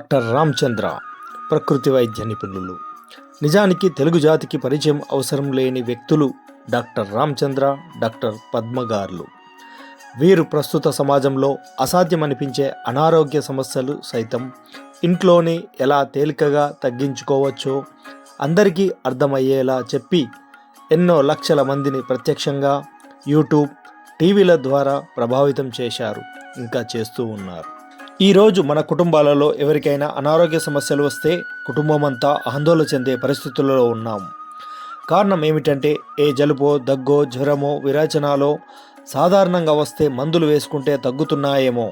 Doctor Ramachandra ప్రకృతి వైద్య నిపుణులు. నిజానికి తెలుగు జాతికి పరిచయం అవసరం లేని వ్యక్తులు డాక్టర్ రామచంద్ర, డాక్టర్ పద్మ గారులు. వీరు ప్రస్తుత సమాజంలో అసాధ్యమనిపించే అనారోగ్య సమస్యలు సైతం ఇంట్లోనే ఎలా తేలికగా తగ్గించుకోవచ్చో అందరికీ అర్థమయ్యేలా చెప్పి ఎన్నో లక్షల మందిని ప్రత్యక్షంగా యూట్యూబ్, టీవీల ద్వారా ప్రభావితం చేశారు, ఇంకా చేస్తూ ఉన్నారు. ఈరోజు మన కుటుంబాలలో ఎవరికైనా అనారోగ్య సమస్యలు వస్తే కుటుంబం అంతా ఆందోళన చెందే పరిస్థితుల్లో ఉన్నాం. కారణం ఏమిటంటే ఏ జలుబో, దగ్గో, జ్వరమో, విరేచనాలో సాధారణంగా వస్తే మందులు వేసుకుంటే తగ్గుతున్నాయేమో,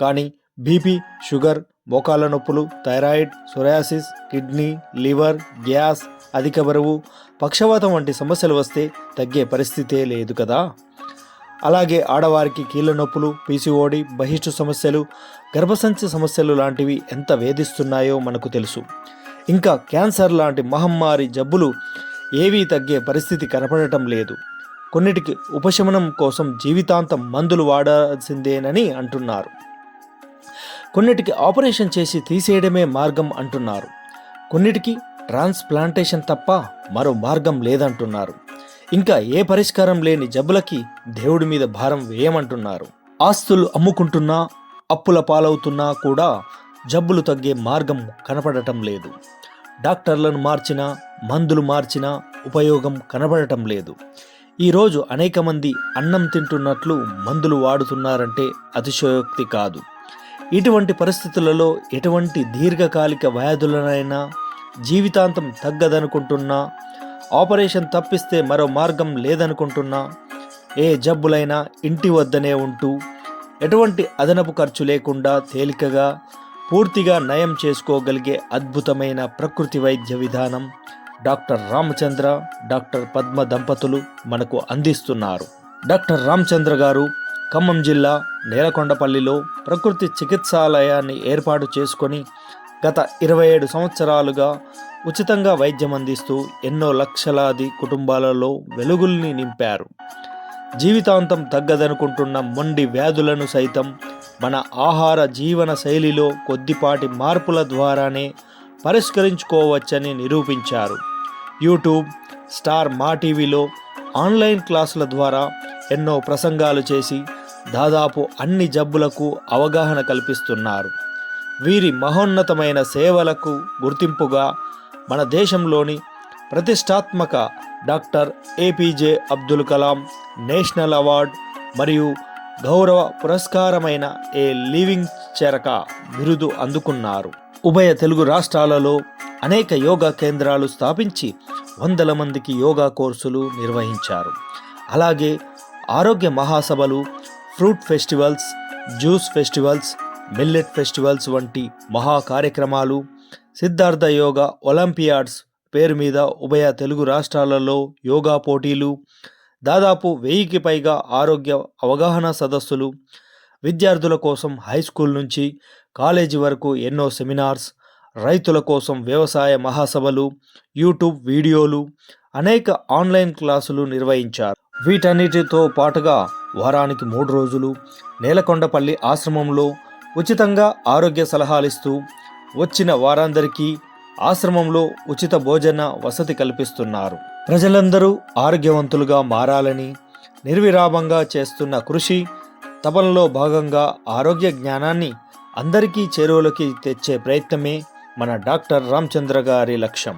కానీ బీపీ, షుగర్, మోకాళ్ళ నొప్పులు, thyroid, psoriasis, kidney, liver, gas, అధిక బరువు, పక్షవాతం వంటి సమస్యలు వస్తే తగ్గే పరిస్థితే లేదు కదా. అలాగే ఆడవారికి కీళ్ళ నొప్పులు, పీసీఓడి, బహిష్టు సమస్యలు, గర్భసంచి సమస్యలు లాంటివి ఎంత వేధిస్తున్నాయో మనకు తెలుసు. ఇంకా క్యాన్సర్ లాంటి మహమ్మారి జబ్బులు ఏవీ తగ్గే పరిస్థితి కనపడటం లేదు. కొన్నిటికి ఉపశమనం కోసం జీవితాంతం మందులు వాడాల్సిందేనని అంటున్నారు. కొన్నిటికి ఆపరేషన్ చేసి తీసేయడమే మార్గం అంటున్నారు. కొన్నిటికి ట్రాన్స్ప్లాంటేషన్ తప్ప మరో మార్గం లేదంటున్నారు. ఇంకా ఏ పరిష్కారం లేని జబ్బులకి దేవుడి మీద భారం వేయమంటున్నారు. ఆస్తులు అమ్ముకుంటున్నా, అప్పుల పాలవుతున్నా కూడా జబ్బులు తగ్గే మార్గం కనపడటం లేదు. డాక్టర్లను మార్చినా, మందులు మార్చినా ఉపయోగం కనబడటం లేదు. ఈరోజు అనేక మంది అన్నం తింటున్నట్లు మందులు వాడుతున్నారంటే అతిశయోక్తి కాదు. ఇటువంటి పరిస్థితులలో ఎటువంటి దీర్ఘకాలిక వ్యాధులనైనా జీవితాంతం తగ్గదనుకుంటున్నా, ఆపరేషన్ తప్పిస్తే మరో మార్గం లేదనుకుంటున్నా, ఏ జబ్బులైనా ఇంటి వద్దనే ఉంటూ ఎటువంటి అదనపు ఖర్చు లేకుండా తేలికగా పూర్తిగా నయం చేసుకోగలిగే అద్భుతమైన ప్రకృతి వైద్య విధానం డాక్టర్ రామచంద్ర, డాక్టర్ పద్మ దంపతులు మనకు అందిస్తున్నారు. డాక్టర్ రామచంద్ర గారు ఖమ్మం జిల్లా నేలకొండపల్లిలో ప్రకృతి చికిత్సాలయాన్ని ఏర్పాటు చేసుకొని గత 27 సంవత్సరాలుగా ఉచితంగా వైద్యం అందిస్తూ ఎన్నో లక్షలాది కుటుంబాలలో వెలుగుల్ని నింపారు. జీవితాంతం తగ్గదనుకుంటున్న మొండి వ్యాధులను సైతం మన ఆహార జీవన శైలిలో కొద్దిపాటి మార్పుల ద్వారానే పరిష్కరించుకోవచ్చని నిరూపించారు. యూట్యూబ్, స్టార్ మా టీవీలో ఆన్లైన్ క్లాసుల ద్వారా ఎన్నో ప్రసంగాలు చేసి దాదాపు అన్ని జబ్బులకు అవగాహన కల్పిస్తున్నారు. వీరి మహోన్నతమైన సేవలకు గుర్తింపుగా మన దేశంలోని ప్రతిష్టాత్మక doctor APJ Abdul Kalam national award మరియు గౌరవ పురస్కారమైన ఏ లివింగ్ చెరక బిరుదు అందుకున్నారు. ఉభయ తెలుగు రాష్ట్రాలలో అనేక యోగా కేంద్రాలు స్థాపించి వందల మందికి యోగా కోర్సులు నిర్వహించారు. అలాగే ఆరోగ్య మహాసభలు, fruit festivals, juice festivals, millet festivals వంటి మహా కార్యక్రమాలు, సిద్ధార్థ యోగా ఒలింపియాడ్స్ పేరు మీద ఉభయ తెలుగు రాష్ట్రాలలో యోగా పోటీలు, దాదాపు 1000కి పైగా ఆరోగ్య అవగాహన సదస్సులు, విద్యార్థుల కోసం హై స్కూల్ నుంచి కాలేజీ వరకు ఎన్నో సెమినార్స్, రైతుల కోసం వ్యవసాయ మహాసభలు, యూట్యూబ్ వీడియోలు, అనేక ఆన్లైన్ క్లాసులు నిర్వహించారు. వీటన్నిటితో పాటుగా వారానికి 3 రోజులు నేలకొండపల్లి ఆశ్రమంలో ఉచితంగా ఆరోగ్య సలహాలిస్తూ వచ్చిన వారందరికీ ఆశ్రమంలో ఉచిత భోజన వసతి కల్పిస్తున్నారు. ప్రజలందరూ ఆరోగ్యవంతులుగా మారాలని నిర్విరామంగా చేస్తున్న కృషి తపనలో భాగంగా ఆరోగ్య జ్ఞానాన్ని అందరికీ చేరువలోకి తెచ్చే ప్రయత్నమే మన డాక్టర్ రామచంద్ర గారి లక్ష్యం.